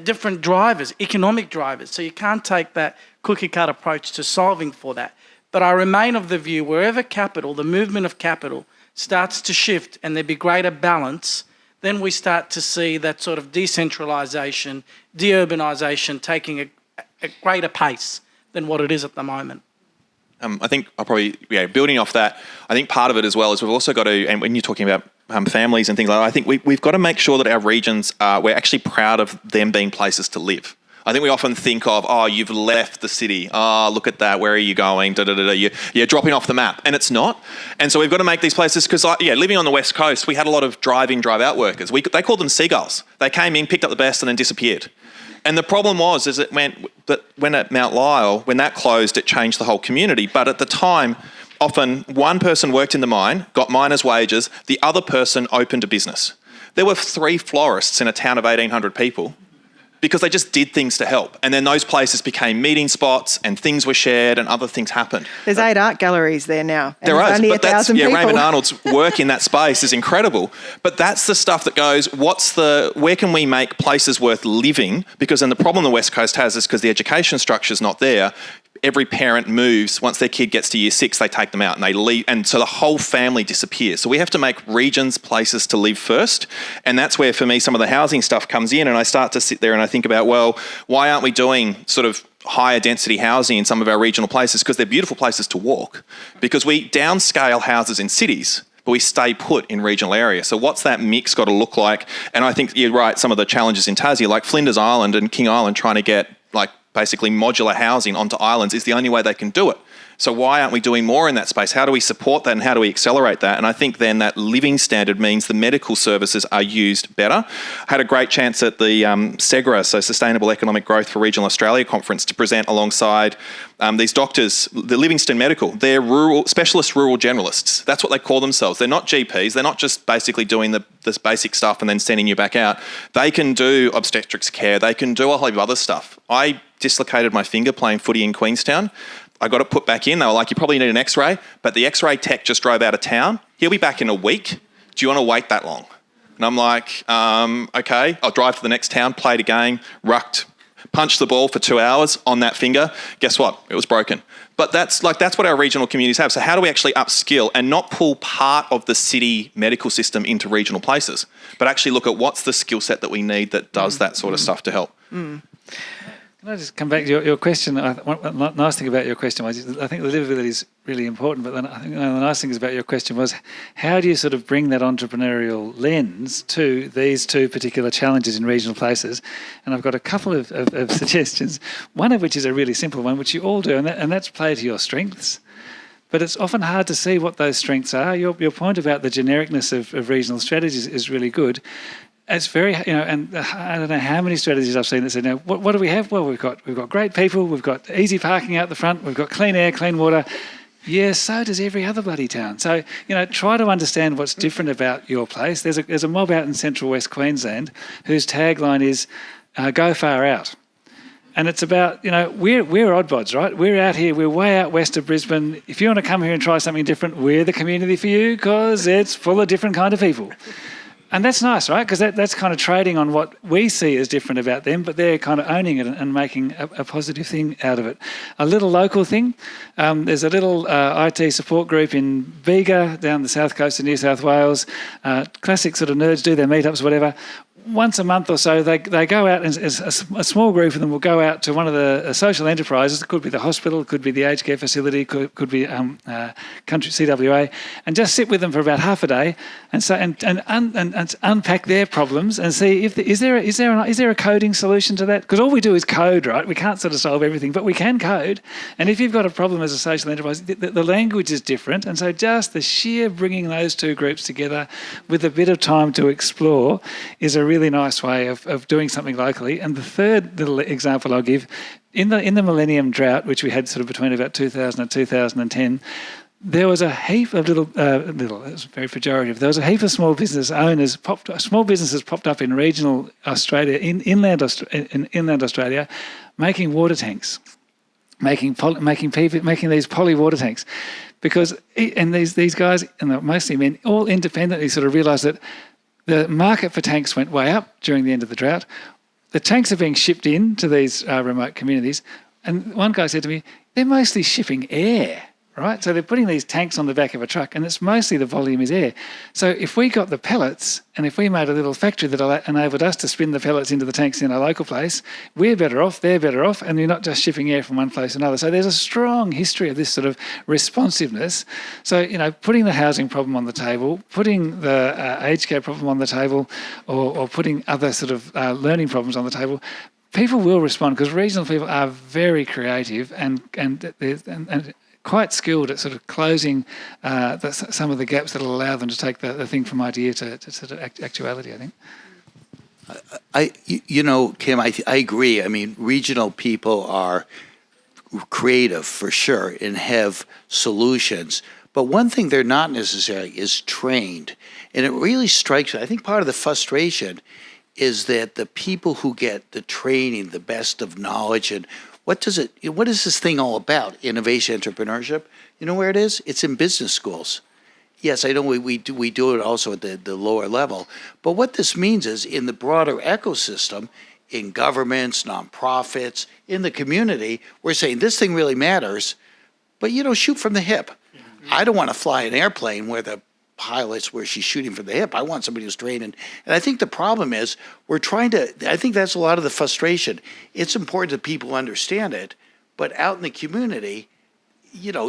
different drivers, economic drivers. So you can't take that cookie-cut approach to solving for that. But I remain of the view wherever capital, the movement of capital, starts to shift and there be greater balance, then we start to see that sort of decentralisation, deurbanisation taking a greater pace than what it is at the moment. I think I'll probably, building off that, I think part of it as well is we've also got to, and when you're talking about families and things like that, I think we've got to make sure that our regions, we're actually proud of them being places to live. I think we often think of, you've left the city. Look at that. Where are you going? You're dropping off the map. And it's not. And so we've got to make these places, because living on the West Coast, we had a lot of drive-out workers. They called them seagulls. They came in, picked up the best and then disappeared. And the problem was when at Mount Lyell, when that closed, it changed the whole community. But at the time, often one person worked in the mine, got miners' wages, the other person opened a business. There were 3 florists in a town of 1,800 people because they just did things to help. And then those places became meeting spots and things were shared and other things happened. There's 8 art galleries there now. There is, only but 1,000 people. Raymond Arnold's work in that space is incredible. But that's the stuff that goes, where can we make places worth living? Because then the problem the West Coast has is because the education structure is not there. Every parent moves, once their kid gets to year 6, they take them out and they leave. And so the whole family disappears. So we have to make regions places to live first. And that's where, for me, some of the housing stuff comes in. And I start to sit there and I think about, well, why aren't we doing sort of higher density housing in some of our regional places? Because they're beautiful places to walk. Because we downscale houses in cities, but we stay put in regional areas. So what's that mix got to look like? And I think you're right, some of the challenges in Tassie, like Flinders Island and King Island, trying to get basically modular housing onto islands is the only way they can do it. So why aren't we doing more in that space? How do we support that and how do we accelerate that? And I think then that living standard means the medical services are used better. I had a great chance at the SEGRA, so Sustainable Economic Growth for Regional Australia conference, to present alongside these doctors, the Livingston Medical. They're specialist rural generalists. That's what they call themselves. They're not GPs. They're not just basically doing this basic stuff and then sending you back out. They can do obstetrics care. They can do a whole heap of other stuff. I dislocated my finger playing footy in Queenstown. I got it put back in. They were like, you probably need an x-ray, but the x-ray tech just drove out of town. He'll be back in a week. Do you want to wait that long? And I'm like, okay. I'll drive to the next town, played a game, rucked, punched the ball for 2 hours on that finger. Guess what? It was broken. But that's what our regional communities have. So how do we actually upskill and not pull part of the city medical system into regional places, but actually look at what's the skill set that we need that does that sort of stuff to help? Can I just come back to your question? One nice thing about your question was, I think the livability is really important, but then I think one of the nice things about your question was, how do you sort of bring that entrepreneurial lens to these two particular challenges in regional places? And I've got a couple of suggestions, one of which is a really simple one, which you all do, and that's play to your strengths. But it's often hard to see what those strengths are. Your point about the genericness of regional strategies is really good. It's very, and I don't know how many strategies I've seen that say, now, what do we have? Well, we've got great people, we've got easy parking out the front, we've got clean air, clean water. Yeah, so does every other bloody town. So, try to understand what's different about your place. There's a mob out in central West Queensland whose tagline is, go far out. And it's about, we're oddbods, right? We're out here, we're way out west of Brisbane. If you want to come here and try something different, we're the community for you because it's full of different kind of people. And that's nice, right? Because that's kind of trading on what we see as different about them, but they're kind of owning it and making a positive thing out of it. A little local thing, there's a little IT support group in Bega down the south coast of New South Wales. Classic sort of nerds do their meetups, whatever. Once a month or so, they go out, and a small group of them will go out to one of the social enterprises. It could be the hospital, it could be the aged care facility, could be country CWA, and just sit with them for about half a day and unpack their problems and see if is there a coding solution to that? Because all we do is code, right? We can't sort of solve everything, but we can code. And if you've got a problem as a social enterprise, the language is different, and so just the sheer bringing those two groups together with a bit of time to explore is a really nice way of doing something locally. And the third little example I'll give, in the Millennium Drought, which we had sort of between about 2000 and 2010, there was a heap of little, it was very pejorative, there was a heap of small business owners, small businesses popped up in regional Australia, in inland Australia, making water tanks, making these poly water tanks. Because, and these guys, and mostly men, all independently sort of realised that the market for tanks went way up during the end of the drought. The tanks are being shipped in to these remote communities. And one guy said to me, they're mostly shipping air, right? So they're putting these tanks on the back of a truck, and it's mostly the volume is air. So if we got the pellets, and if we made a little factory that enabled us to spin the pellets into the tanks in a local place, we're better off, they're better off, and you're not just shipping air from one place to another. So there's a strong history of this sort of responsiveness. So, putting the housing problem on the table, putting the aged care problem on the table, or putting other sort of learning problems on the table, people will respond because regional people are very creative and quite skilled at sort of closing some of the gaps that will allow them to take the thing from idea to sort of actuality, I think. Kim, I agree. I mean, regional people are creative for sure and have solutions. But one thing they're not necessarily is trained. And it really strikes me. I think part of the frustration is that the people who get the training, the best of knowledge, and what is this thing all about? Innovation, entrepreneurship. You know where it is? It's in business schools. Yes, I know we do it also at the lower level. But what this means is in the broader ecosystem, in governments, nonprofits, in the community, we're saying this thing really matters, but shoot from the hip. I don't want to fly an airplane where the pilot's where she's shooting from the hip. I want somebody who's trained. And I think the problem is I think that's a lot of the frustration. It's important that people understand it, but out in the community,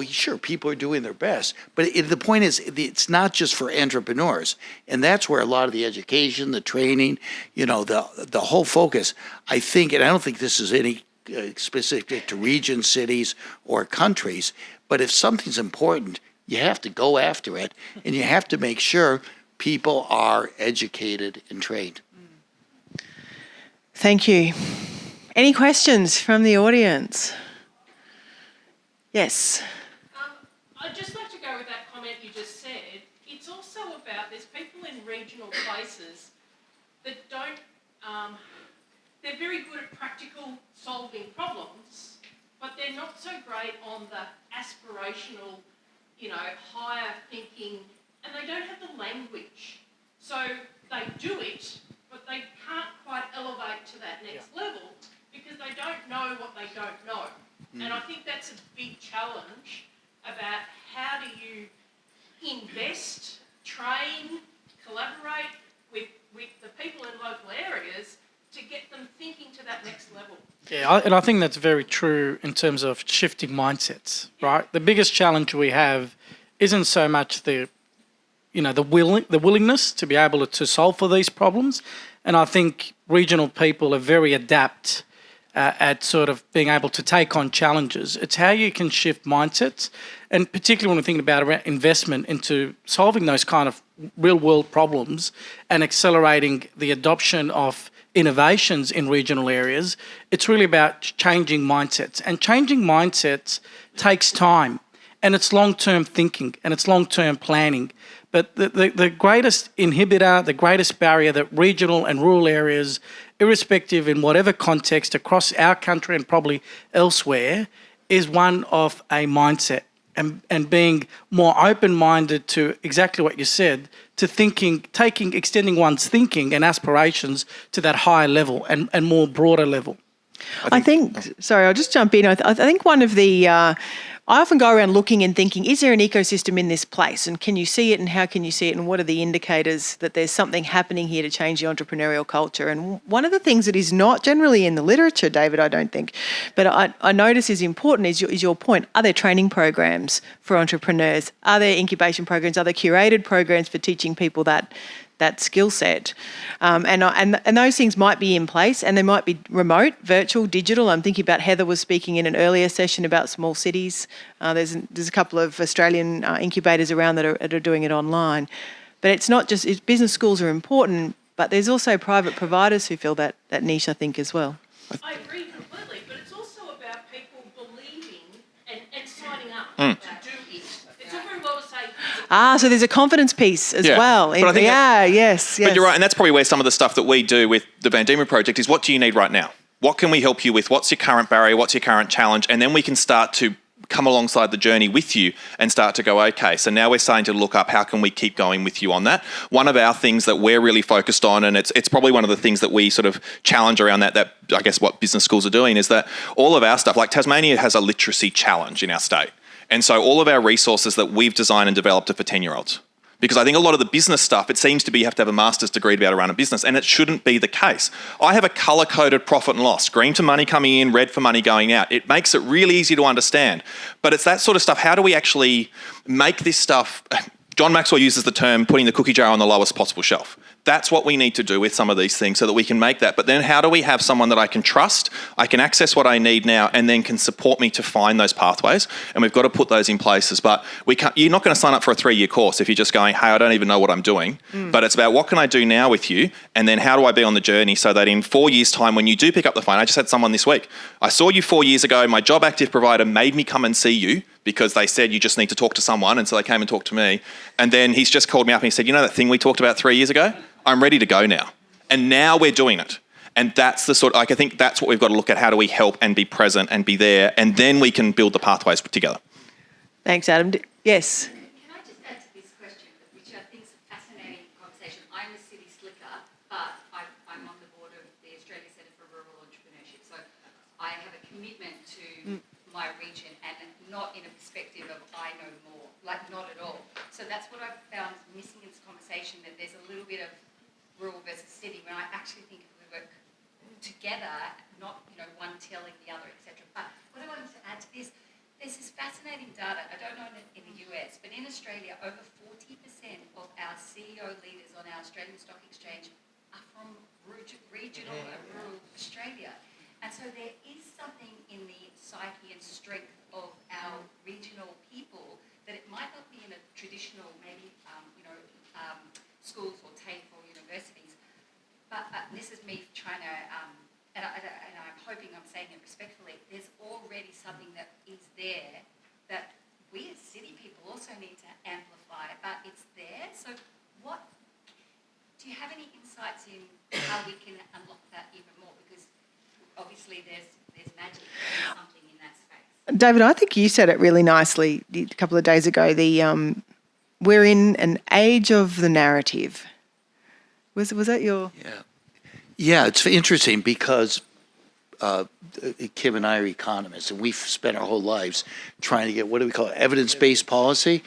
sure, people are doing their best. But the point is, it's not just for entrepreneurs. And that's where a lot of the education, the training, the whole focus, I think, and I don't think this is any specific to regions, cities, or countries. But if something's important, you have to go after it, and you have to make sure people are educated and trained. Thank you. Any questions from the audience? Yes. I'd just like to go with that comment you just said. It's also about there's people in regional places that don't, they're very good at practical solving problems, but they're not so great on the aspirational, higher thinking, and they don't have the language. So they do it, but they can't quite elevate to that next level because they don't know what they don't know. And I think that's a big challenge about how do you invest, train, collaborate with the people in local areas to get them thinking to that next level. Yeah, and I think that's very true in terms of shifting mindsets, right? The biggest challenge we have isn't so much the willingness to be able to solve for these problems. And I think regional people are very adept at sort of being able to take on challenges. It's how you can shift mindsets, and particularly when we're thinking about investment into solving those kind of real world problems and accelerating the adoption of innovations in regional areas, it's really about changing mindsets. And changing mindsets takes time, and it's long-term thinking, and it's long-term planning. But the greatest inhibitor, the greatest barrier that regional and rural areas, irrespective in whatever context across our country and probably elsewhere, is one of a mindset and being more open-minded to exactly what you said, to thinking, extending one's thinking and aspirations to that higher level and more broader level. I think, sorry, I'll just jump in. I think one of the, I often go around looking and thinking, is there an ecosystem in this place? And can you see it, and how can you see it? And what are the indicators that there's something happening here to change the entrepreneurial culture? And one of the things that is not generally in the literature, David, I don't think, but I notice is important is your point. Are there training programs for entrepreneurs? Are there incubation programs? Are there curated programs for teaching people that skill set? And those things might be in place, and they might be remote, virtual, digital. I'm thinking about Heather was speaking in an earlier session about small cities. There's a couple of Australian incubators around that are doing it online. But it's not just, business schools are important, but there's also private providers who fill that niche, I think, as well. I agree completely, but it's also about people believing and signing up to do it. It's all very well to say... So there's a confidence piece as Yeah. well. But I think yes. But you're right, and that's probably where some of the stuff that we do with the Van Diemen project is, what do you need right now? What can we help you with? What's your current barrier? What's your current challenge? And then we can start to come alongside the journey with you and start to go, okay, so now we're starting to look up how can we keep going with you on that. One of our things that we're really focused on, and it's probably one of the things that we sort of challenge around that I guess what business schools are doing, is that all of our stuff, like Tasmania has a literacy challenge in our state. And so all of our resources that we've designed and developed are for 10-year-olds. Because I think a lot of the business stuff, it seems to be you have to have a master's degree to be able to run a business, and it shouldn't be the case. I have a colour-coded profit and loss, green for money coming in, red for money going out. It makes it really easy to understand. But it's that sort of stuff. How do we actually make this stuff... John Maxwell uses the term putting the cookie jar on the lowest possible shelf. That's what we need to do with some of these things so that we can make that. But then how do we have someone that I can trust, I can access what I need now, and then can support me to find those pathways? And we've got to put those in places. But you're not going to sign up for a 3-year course if you're just going, hey, I don't even know what I'm doing. But it's about what can I do now with you, and then how do I be on the journey so that in 4 years' time, when you do pick up the phone, I just had someone this week. I saw you 4 years ago. My job active provider made me come and see you because they said you just need to talk to someone, and so they came and talked to me. And then he's just called me up and he said, you know that thing we talked about 3 years ago? I'm ready to go now. And now we're doing it. And that's the sort of, I think that's what we've got to look at. How do we help and be present and be there? And then we can build the pathways together. Thanks, Adam. Yes? Can I just add to this question, which I think is a fascinating conversation? I'm a city slicker, but I'm on the board of the Australia Centre for Rural Entrepreneurship. So I have a commitment to my region, and not in a perspective of I know more, like not at all. So that's what I've found missing in this conversation, that there's a little bit of rural versus city, when I actually think if we work together, not one telling the other, etc. But what I wanted to add to this, there's this fascinating data, I don't know in the US, but in Australia, over 40% of our CEO leaders on our Australian Stock Exchange are from regional and rural Australia. And so there is something in the psyche and strength of our regional people that it might not be in a traditional, maybe, schools or TAFE or universities, but this is me trying to, and I'm hoping I'm saying it respectfully, there's already something that is there that we as city people also need to amplify, but it's there. So do you have any insights in how we can unlock that even more? Because obviously there's magic, there's something in that space. David, I think you said it really nicely a couple of days ago. We're in an age of the narrative. Was that your? Yeah, it's interesting because Kim and I are economists, and we've spent our whole lives trying to get, what do we call it, evidence-based policy,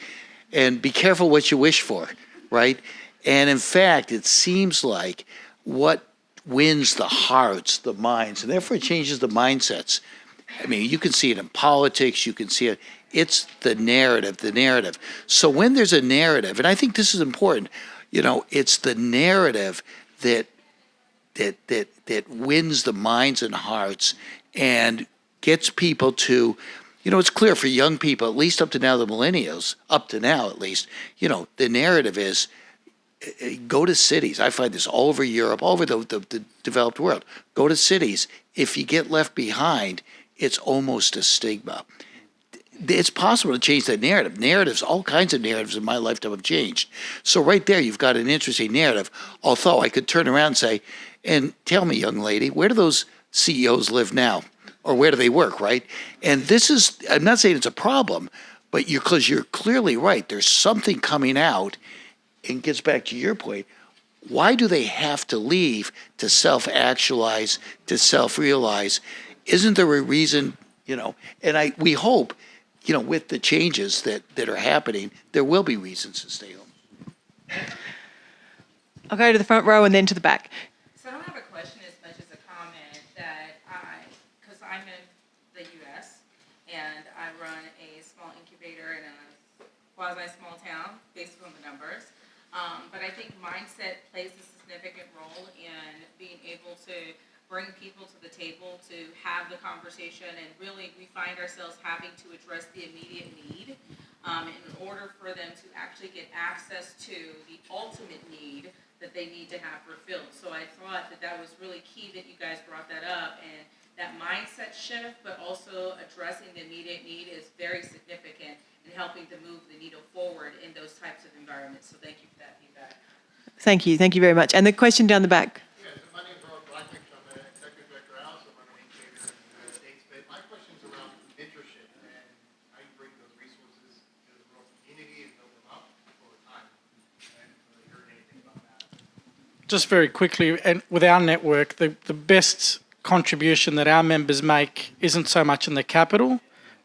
and be careful what you wish for, right? And in fact, it seems like what wins the hearts, the minds, and therefore it changes the mindsets. I mean, you can see it in politics, you can see it. It's the narrative. So when there's a narrative, and I think this is important, it's the narrative that wins the minds and hearts and gets people to, it's clear for young people, at least up to now, the millennials, the narrative is go to cities. I find this all over Europe, all over the developed world. Go to cities. If you get left behind, it's almost a stigma. It's possible to change that narrative. Narratives, all kinds of narratives in my lifetime have changed. So right there, you've got an interesting narrative. Although I could turn around and say, and tell me, young lady, where do those CEOs live now? Or where do they work, right? And this is, I'm not saying it's a problem, but because you're clearly right. There's something coming out, and gets back to your point. Why do they have to leave to self-actualize, to self-realize? Isn't there a reason, and we hope, with the changes that are happening, there will be reasons to stay home. I'll go to the front row and then to the back. So I don't have a question as much as a comment that because I'm in the U.S. and I run a small incubator in a quasi-small town based on the numbers. But I think mindset plays a significant role in being able to bring people to the table to have the conversation, and really we find ourselves having to address the immediate need in order for them to actually get access to the ultimate need that they need to have fulfilled. So I thought that was really key that you guys brought that up, and that mindset shift, but also addressing the immediate need is very significant in helping to move the needle forward in those types of environments. So thank you for that feedback. Thank you very much. And the question down the back. Yeah, so my name is Robert Blacknick. I'm the executive director of Alice. I'm an incubator in the United States. But my question is around mentorship and how you bring those resources to the rural community and build them up over time. I haven't really heard anything about that. Just very quickly, and with our network, the best contribution that our members make isn't so much in the capital,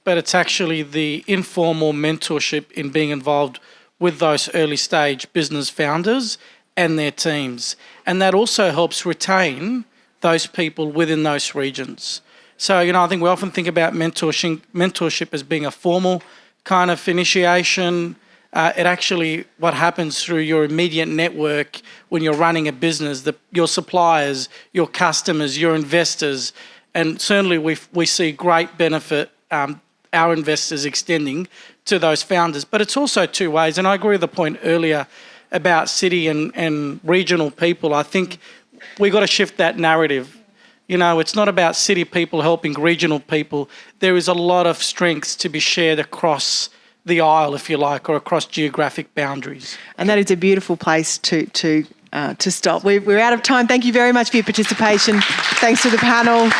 but it's actually the informal mentorship in being involved with those early stage business founders and their teams. And that also helps retain those people within those regions. So, I think we often think about mentorship as being a formal kind of initiation. It actually, what happens through your immediate network when you're running a business, your suppliers, your customers, your investors, and certainly we see great benefit, our investors extending to those founders. But it's also two ways, and I agree with the point earlier about city and regional people. I think we got to shift that narrative. It's not about city people helping regional people. There is a lot of strengths to be shared across the aisle, if you like, or across geographic boundaries. And that is a beautiful place to stop. We're out of time. Thank you very much for your participation. Thanks to the panel.